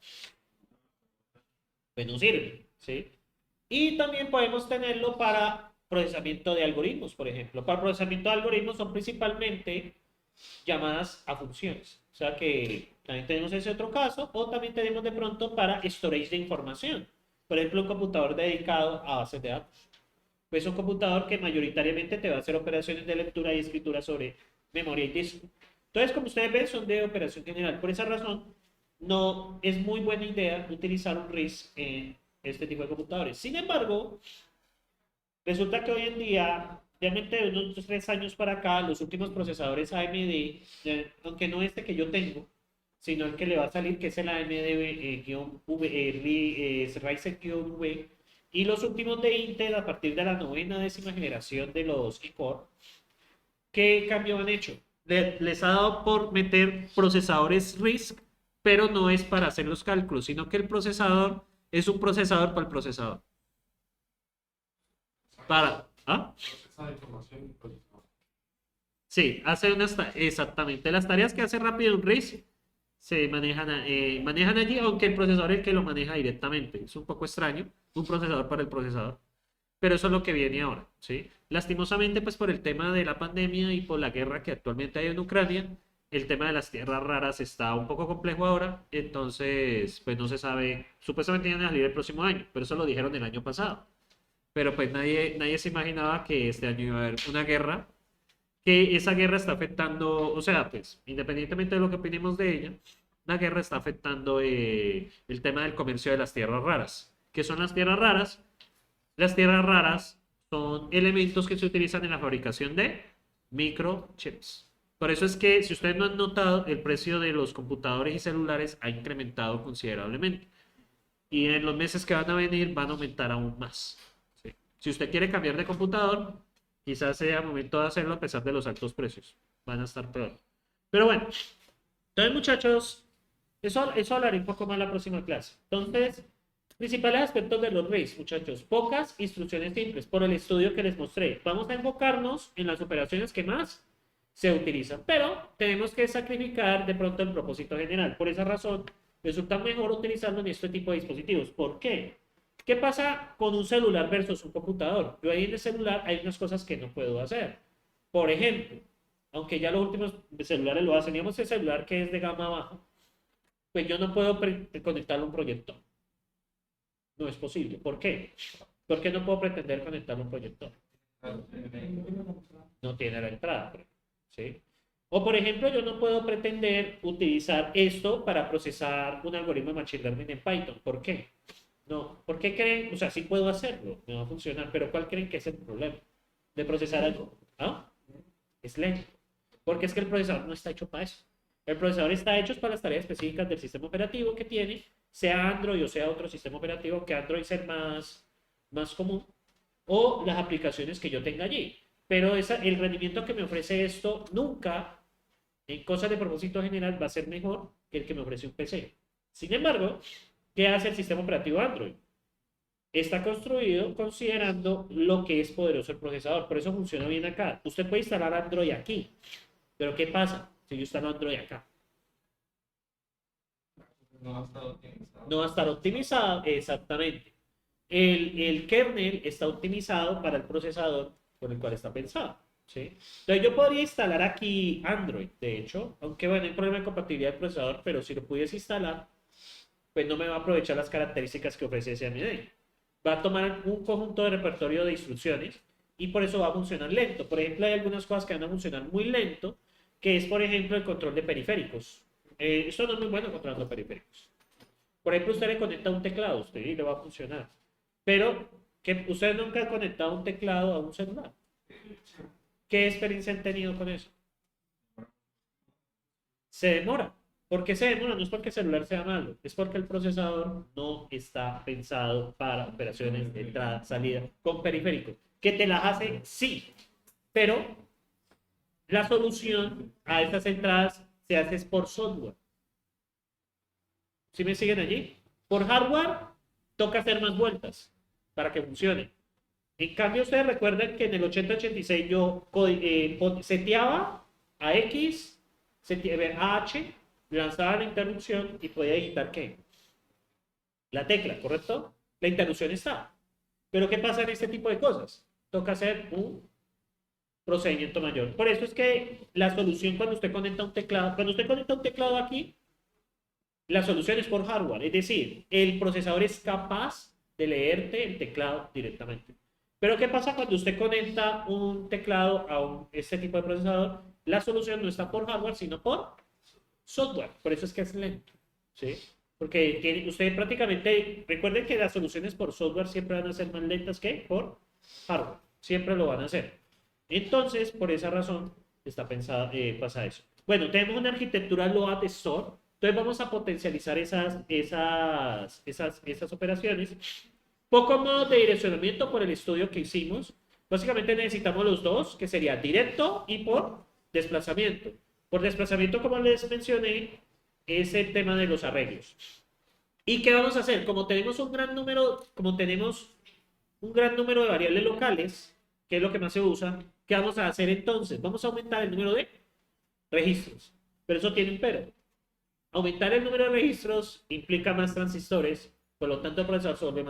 Pues no sirve, ¿sí? Y también podemos tenerlo para procesamiento de algoritmos, por ejemplo. Para procesamiento de algoritmos son principalmente llamadas a funciones. O sea que también tenemos ese otro caso. O también tenemos de pronto para storage de información. Por ejemplo, un computador dedicado a bases de datos. Pues un computador que mayoritariamente te va a hacer operaciones de lectura y escritura sobre memoria y disco. Entonces, como ustedes ven, son de operación general. Por esa razón, no es muy buena idea utilizar un RISC en este tipo de computadores. Sin embargo, resulta que hoy en día, realmente de unos 3 años para acá, los últimos procesadores AMD, aunque no este que yo tengo, sino el que le va a salir, que es el AMD-Ryzen-V, y los últimos de Intel a partir de la 9ª generación de los i-Core, ¿qué cambio han hecho? Les ha dado por meter procesadores RISC, pero no es para hacer los cálculos, sino que el procesador es un procesador para el procesador. ¿Ah? Sí, hace exactamente. Las tareas que hace rápido un RISC se manejan allí, aunque el procesador es el que lo maneja directamente. Es un poco extraño, un procesador para el procesador. Pero eso es lo que viene ahora, ¿sí? Lastimosamente, pues por el tema de la pandemia y por la guerra que actualmente hay en Ucrania, el tema de las tierras raras está un poco complejo ahora, entonces, pues no se sabe, supuestamente iban a salir el próximo año, pero eso lo dijeron el año pasado. Pero pues nadie se imaginaba que este año iba a haber una guerra, que esa guerra está afectando, o sea, pues independientemente de lo que opinemos de ella, la guerra está afectando el tema del comercio de las tierras raras. ¿Qué son las tierras raras? Las tierras raras son elementos que se utilizan en la fabricación de microchips. Por eso es que, si ustedes no han notado, el precio de los computadores y celulares ha incrementado considerablemente. Y en los meses que van a venir van a aumentar aún más. ¿Sí? Si usted quiere cambiar de computador, quizás sea momento de hacerlo a pesar de los altos precios. Van a estar peor. Pero bueno, entonces muchachos, eso hablaré un poco más la próxima clase. Entonces, principales aspectos de los RISC, muchachos. Pocas instrucciones simples, por el estudio que les mostré. Vamos a enfocarnos en las operaciones que más se utilizan, pero tenemos que sacrificar de pronto el propósito general. Por esa razón, resulta mejor utilizarlo en este tipo de dispositivos. ¿Por qué? ¿Qué pasa con un celular versus un computador? Yo ahí en el celular hay unas cosas que no puedo hacer. Por ejemplo, aunque ya los últimos celulares lo hacen, digamos el celular que es de gama baja, pues yo no puedo conectarlo a un proyector. No es posible. ¿Por qué? Porque no puedo pretender conectarlo a un proyector. No tiene la entrada, ¿sí? O por ejemplo, yo no puedo pretender utilizar esto para procesar un algoritmo de Machine Learning en Python. ¿Por qué? No, ¿por qué creen? O sea, sí puedo hacerlo, me va a funcionar, pero ¿cuál creen que es el problema de procesar algo? ¿Ah? Es lento. Porque es que el procesador no está hecho para eso. El procesador está hecho para las tareas específicas del sistema operativo que tiene, sea Android o sea otro sistema operativo, que Android es el más común, o las aplicaciones que yo tenga allí. pero el rendimiento que me ofrece esto nunca, en cosas de propósito general, va a ser mejor que el que me ofrece un PC. Sin embargo, ¿qué hace el sistema operativo Android? Está construido considerando lo que es poderoso el procesador. Por eso funciona bien acá. Usted puede instalar Android aquí. Pero ¿qué pasa si yo instalo Android acá? No ha estado optimizado. No va a estar optimizado, exactamente. El kernel está optimizado para el procesador con el cual está pensado. ¿Sí? Entonces yo podría instalar aquí Android, de hecho, aunque bueno, hay problema de compatibilidad del procesador, pero si lo pudiese instalar, pues no me va a aprovechar las características que ofrece ese AMD. Va a tomar un conjunto de repertorio de instrucciones y por eso va a funcionar lento. Por ejemplo, hay algunas cosas que van a funcionar muy lento, que es, por ejemplo, el control de periféricos. Esto no es muy bueno controlando periféricos. Por ejemplo, usted le conecta un teclado a usted y le va a funcionar. Pero que usted nunca ha conectado un teclado a un celular. ¿Qué experiencia han tenido con eso? Se demora. ¿Por qué se demora? No es porque el celular sea malo, es porque el procesador no está pensado para operaciones de entrada, salida con periférico. ¿Que te las hace? Sí, pero la solución a estas entradas se hace por software. ¿Sí me siguen allí? Por hardware toca hacer más vueltas para que funcione. En cambio, ustedes recuerdan que en el 8086 yo seteaba a X, a H, lanzaba la interrupción y podía digitar ¿qué? La tecla, ¿correcto? La interrupción está. Pero ¿qué pasa en este tipo de cosas? Toca hacer un procedimiento mayor. Por eso es que la solución cuando usted conecta un teclado, cuando usted conecta un teclado aquí, la solución es por hardware, es decir, el procesador es capaz de leerte el teclado directamente. Pero ¿qué pasa cuando usted conecta un teclado a este tipo de procesador? La solución no está por hardware, sino por software. Por eso es que es lento. ¿Sí? Porque usted prácticamente, recuerden que las soluciones por software siempre van a ser más lentas que por hardware. Siempre lo van a hacer. Entonces, por esa razón, pasa eso. Bueno, tenemos una arquitectura LOAD Store. Entonces vamos a potencializar esas operaciones. Pocos modos de direccionamiento por el estudio que hicimos. Básicamente necesitamos los dos, que sería directo y por desplazamiento. Por desplazamiento, como les mencioné, es el tema de los arreglos. ¿Y qué vamos a hacer? Como tenemos un gran número de variables locales, que es lo que más se usa, ¿qué vamos a hacer entonces? Vamos a aumentar el número de registros. Pero eso tiene un pero. Aumentar el número de registros implica más transistores, por lo tanto el procesador se vuelve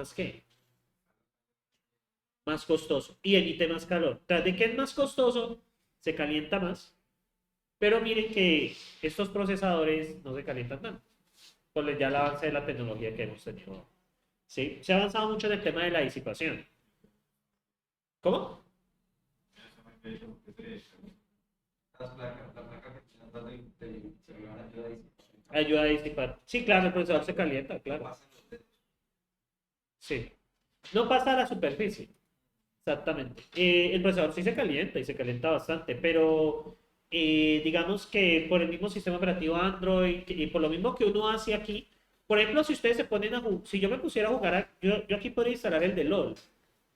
más costoso y emite más calor. Tras de que es más costoso, se calienta más. Pero miren que estos procesadores no se calientan tanto, por ya el avance de la tecnología que hemos tenido. ¿Sí? Se ha avanzado mucho en el tema de la disipación. ¿Cómo? Las placas, la placa que tiene atrás del celular ayuda a disipar. Ayuda a disipar. Sí, claro, el procesador se calienta, claro. Sí. No pasa a la superficie. Exactamente. El procesador sí se calienta y se calienta bastante, pero digamos que por el mismo sistema operativo Android y por lo mismo que uno hace aquí, por ejemplo, si ustedes se ponen a jugar, si yo me pusiera a jugar, yo aquí podría instalar el de LOL.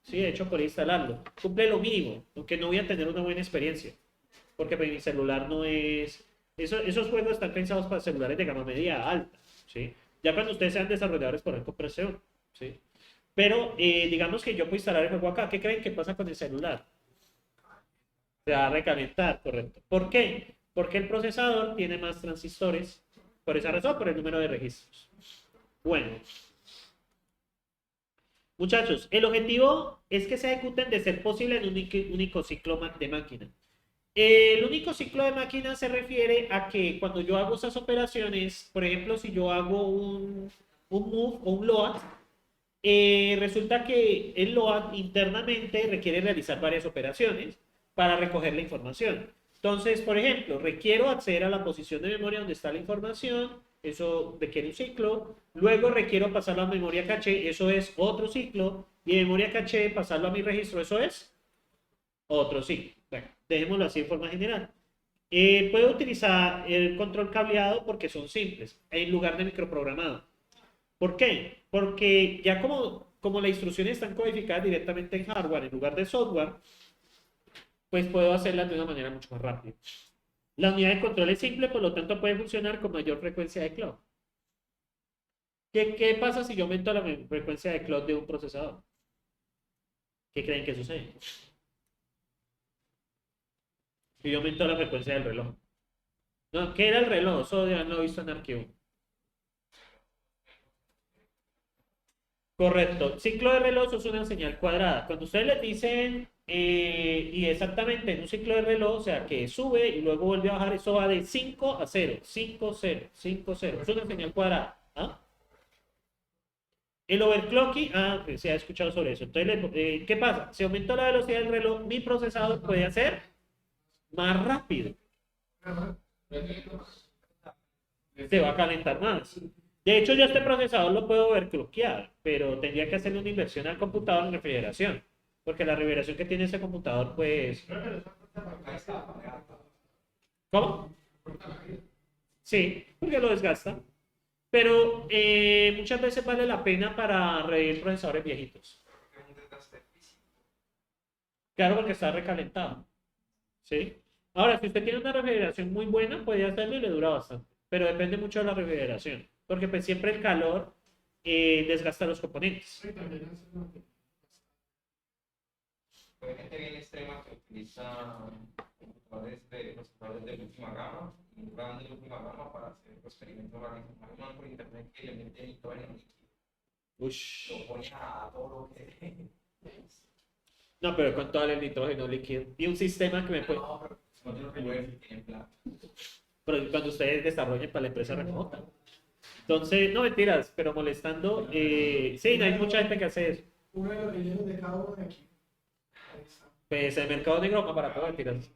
Sí, de hecho podría instalarlo. Cumple lo mínimo, aunque no voy a tener una buena experiencia, porque mi celular no es... esos juegos están pensados para celulares de gama media alta, ¿sí? Ya cuando ustedes sean desarrolladores podrán comprarse, ¿sí? Pero digamos que yo puedo instalar el juego acá. ¿Qué creen que pasa con el celular? Se va a recalentar, correcto. ¿Por qué? Porque el procesador tiene más transistores. Por esa razón, por el número de registros. Bueno. Muchachos, el objetivo es que se ejecuten de ser posible en un único ciclo de máquina. El único ciclo de máquina se refiere a que cuando yo hago esas operaciones, por ejemplo, si yo hago un move o un load, resulta que el load internamente requiere realizar varias operaciones para recoger la información. Entonces, por ejemplo, requiero acceder a la posición de memoria donde está la información, eso requiere un ciclo. Luego requiero pasarlo a memoria caché, eso es otro ciclo. Y de memoria caché, pasarlo a mi registro, eso es otro ciclo. Bueno, dejémoslo así de forma general. Puedo utilizar el control cableado porque son simples, en lugar de microprogramado. ¿Por qué? Porque ya como las instrucciones están codificadas directamente en hardware en lugar de software, pues puedo hacerlas de una manera mucho más rápida. La unidad de control es simple, por lo tanto puede funcionar con mayor frecuencia de clock. ¿Qué pasa si yo aumento la frecuencia de clock de un procesador? ¿Qué creen que sucede? Si yo aumento la frecuencia del reloj. No, ¿qué era el reloj? Eso ya no lo he visto en archivo. Correcto. Ciclo de reloj es una señal cuadrada. Cuando ustedes le dicen, y exactamente en un ciclo de reloj, o sea, que sube y luego vuelve a bajar, eso va de 5 a 0, 5, 0, 5, 0. Es una señal cuadrada. ¿Ah? El overclocking, pues se ha escuchado sobre eso. Entonces, ¿qué pasa? Si aumento la velocidad del reloj, mi procesador puede hacer más rápido. Se va a calentar más. De hecho, yo este procesador lo puedo overclockear, pero tendría que hacerle una inversión al computador en refrigeración. Porque la refrigeración que tiene ese computador, pues... ¿Cómo? Sí, porque lo desgasta. Pero muchas veces vale la pena para revivir procesadores viejitos. Claro, porque está recalentado. ¿Sí? Ahora, si usted tiene una refrigeración muy buena, puede hacerlo y le dura bastante. Pero depende mucho de la refrigeración. Porque pues siempre el calor desgasta los componentes. Hay gente bien extrema que utiliza procesadores de última gama y RAM de última gama para hacer experimentos raros. Hay un por internet que le mete nitrógeno líquido. Ush. Lo pone a todo lo que... No, pero con todo el nitrógeno líquido. Y un sistema que me puede... No, pero no tiene recuerdo, tiene plata. Pero cuando ustedes desarrollen para la empresa remota. Entonces, no mentiras, pero molestando. Sí, no hay mucha gente que hace eso. Uno de los rellenos de cada uno de aquí. Pues el mercado negro más barato, mentiras.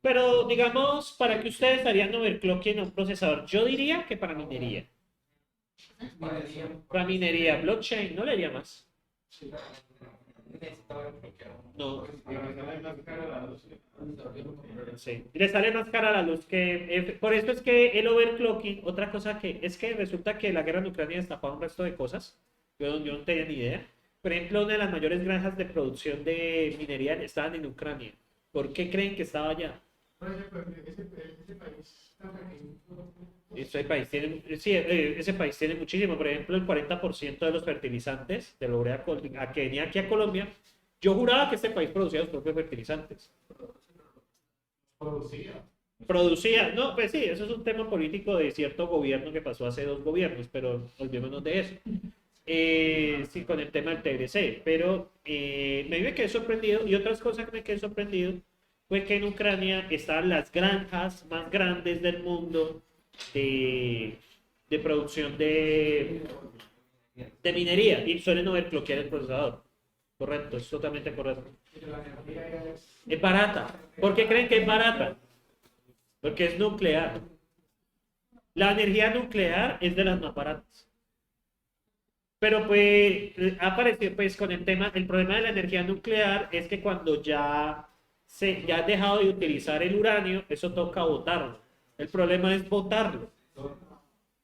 Pero digamos, ¿para qué ustedes harían overclocking a un procesador? Yo diría que para minería. Para minería, blockchain, no le haría más. No. Sí. Le sale más cara la luz que... por eso es que el overclocking, otra cosa que... Es que resulta que la guerra en Ucrania destapó un resto de cosas. Yo no tenía ni idea. Por ejemplo, una de las mayores granjas de producción de minería estaban en Ucrania. ¿Por qué creen que estaba allá? Ese país tiene, sí, ese país tiene muchísimo. Por ejemplo, el 40% de los fertilizantes de la urea que venía aquí a Colombia. Yo juraba que este país producía los propios fertilizantes. Producía, no, pues sí, eso es un tema político de cierto gobierno que pasó hace 2 gobiernos, pero olvidémonos de eso. Sí, con el tema del TBC, pero me quedé sorprendido y otras cosas que me quedé sorprendido fue que en Ucrania estaban las granjas más grandes del mundo de producción de minería y suelen overclockear el procesador. Correcto, es totalmente correcto. Es barata. ¿Por qué creen que es barata? Porque es nuclear. La energía nuclear es de las más baratas. Pero pues ha aparecido pues con el tema, el problema de la energía nuclear es que cuando ya ha dejado de utilizar el uranio, eso toca botarlo. El problema es botarlo.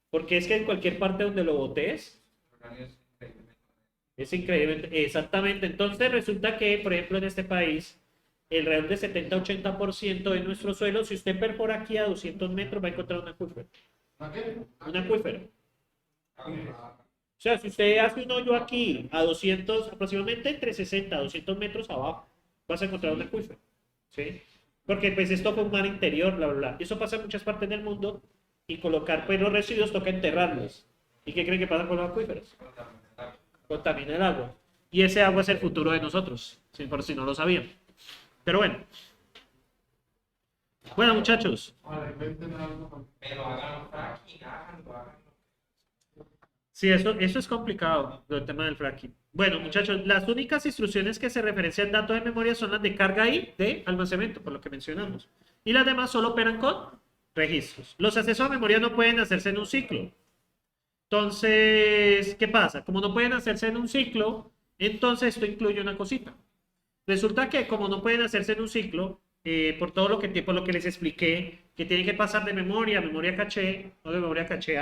Porque es que en cualquier parte donde lo botes, es increíble. Exactamente. Entonces resulta que, por ejemplo, en este país, alrededor de 70-80% de nuestro suelo, si usted perfora aquí a 200 metros, va a encontrar un acuífero. Un acuífero. O sea, si usted hace un hoyo aquí a 200, aproximadamente entre 60 a 200 metros abajo, vas a encontrar un acuífero. ¿Sí? Porque pues esto fue un mar interior, bla, bla, bla. Eso pasa en muchas partes del mundo y colocar pues los residuos toca enterrarlos. ¿Y qué creen que pasa con los acuíferos? Contamina el agua. Y ese agua es el futuro de nosotros, por si no lo sabían. Pero bueno. Bueno, muchachos. Pero háganlo fracking, háganlo. Sí, eso es complicado, el tema del fracking. Bueno, muchachos, las únicas instrucciones que se referencian datos de memoria son las de carga y de almacenamiento, por lo que mencionamos. Y las demás solo operan con registros. Los accesos a memoria no pueden hacerse en un ciclo. Entonces, ¿qué pasa? Como no pueden hacerse en un ciclo, entonces esto incluye una cosita. Resulta que como no pueden hacerse en un ciclo, por todo lo que les expliqué, que tienen que pasar de memoria a memoria caché, o de memoria caché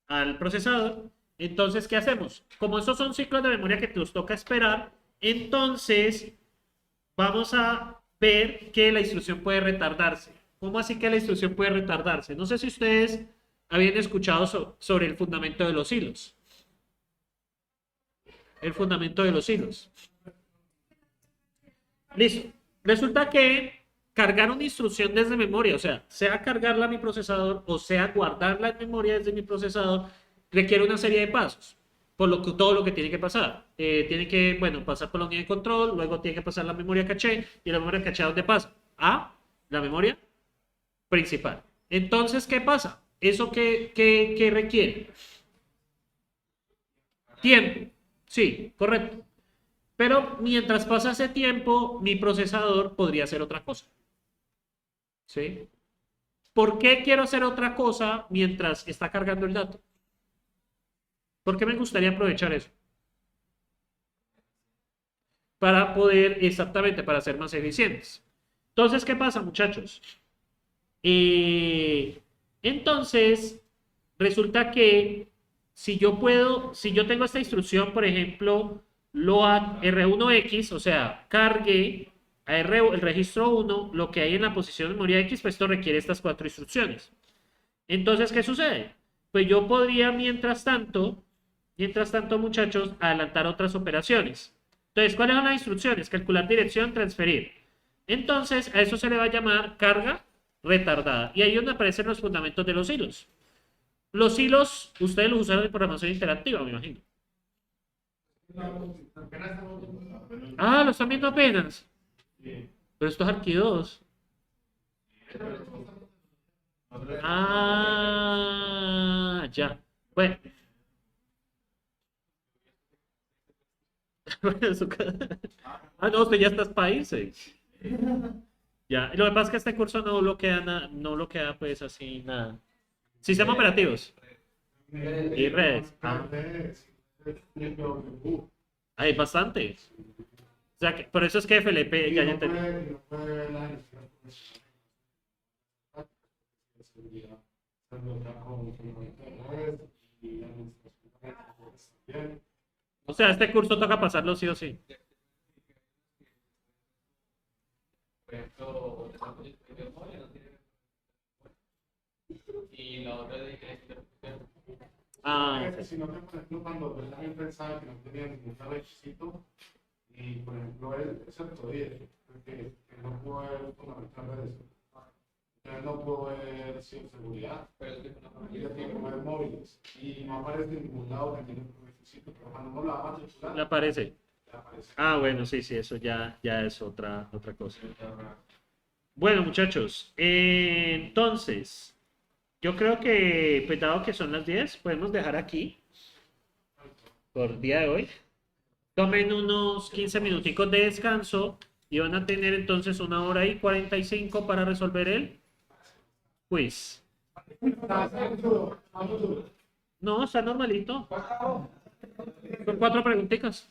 al procesador, entonces, ¿qué hacemos? Como estos son ciclos de memoria que nos toca esperar, entonces vamos a ver que la instrucción puede retardarse. ¿Cómo así que la instrucción puede retardarse? No sé si ustedes habían escuchado sobre el fundamento de los hilos. El fundamento de los hilos. Listo. Resulta que cargar una instrucción desde memoria, o sea cargarla a mi procesador o sea guardarla en memoria desde mi procesador, requiere una serie de pasos. Por lo que todo lo que tiene que pasar. Tiene que, bueno, pasar por la unidad de control, luego tiene que pasar la memoria caché, y la memoria caché ¿a dónde pasa? A la memoria principal. Entonces, ¿qué pasa? ¿Eso qué requiere? Tiempo. Sí, correcto. Pero mientras pasa ese tiempo, mi procesador podría hacer otra cosa. ¿Sí? ¿Por qué quiero hacer otra cosa mientras está cargando el dato? ¿Por qué me gustaría aprovechar eso? Para poder, exactamente, para ser más eficientes. Entonces, ¿qué pasa, muchachos? Entonces, resulta que si yo tengo esta instrucción, por ejemplo, load R1X, o sea, cargue a el registro 1, lo que hay en la posición de memoria X, pues esto requiere estas 4 instrucciones. Entonces, ¿qué sucede? Pues yo podría, mientras tanto, muchachos, adelantar otras operaciones. Entonces, ¿cuáles son las instrucciones? Calcular dirección, transferir. Entonces, a eso se le va a llamar carga retardada. Y ahí es donde aparecen los fundamentos de los hilos. Los hilos, ustedes los usaron en programación interactiva, me imagino. Ah, lo están viendo apenas. Pero esto es Arqui 2. Ah, ya. Bueno. Ah, no, usted ya está en países. Ya. Lo que pasa es que este curso no bloquea nada, no bloquea pues así nada. Sistemas operativos y redes. Ah, hay bastantes. O sea, por eso es que FLP ya entendí. O sea, este curso toca pasarlo sí o sí. Por ejemplo, desarrollo de dispositivos móviles no tiene. Y la otra de Ah, Si no, por ejemplo, cuando alguien pensaba que no tenía ningún requisito, y por ejemplo, él se podía, porque no pudo ver fundamental de eso. Entonces no pudo ver seguridad, pero es que una y tiene que ver móviles, y no aparece en ningún lado que tiene un requisito, pero cuando uno la va a matricular, le aparece. le aparece. Ah, bueno, sí, eso ya es otra cosa. Bueno, muchachos, entonces, yo creo que, pues dado que son las 10, podemos dejar aquí por día de hoy. Tomen unos 15 minuticos de descanso y van a tener entonces 1 hora y 45 para resolver el quiz. No, está normalito. Son 4 preguntitas.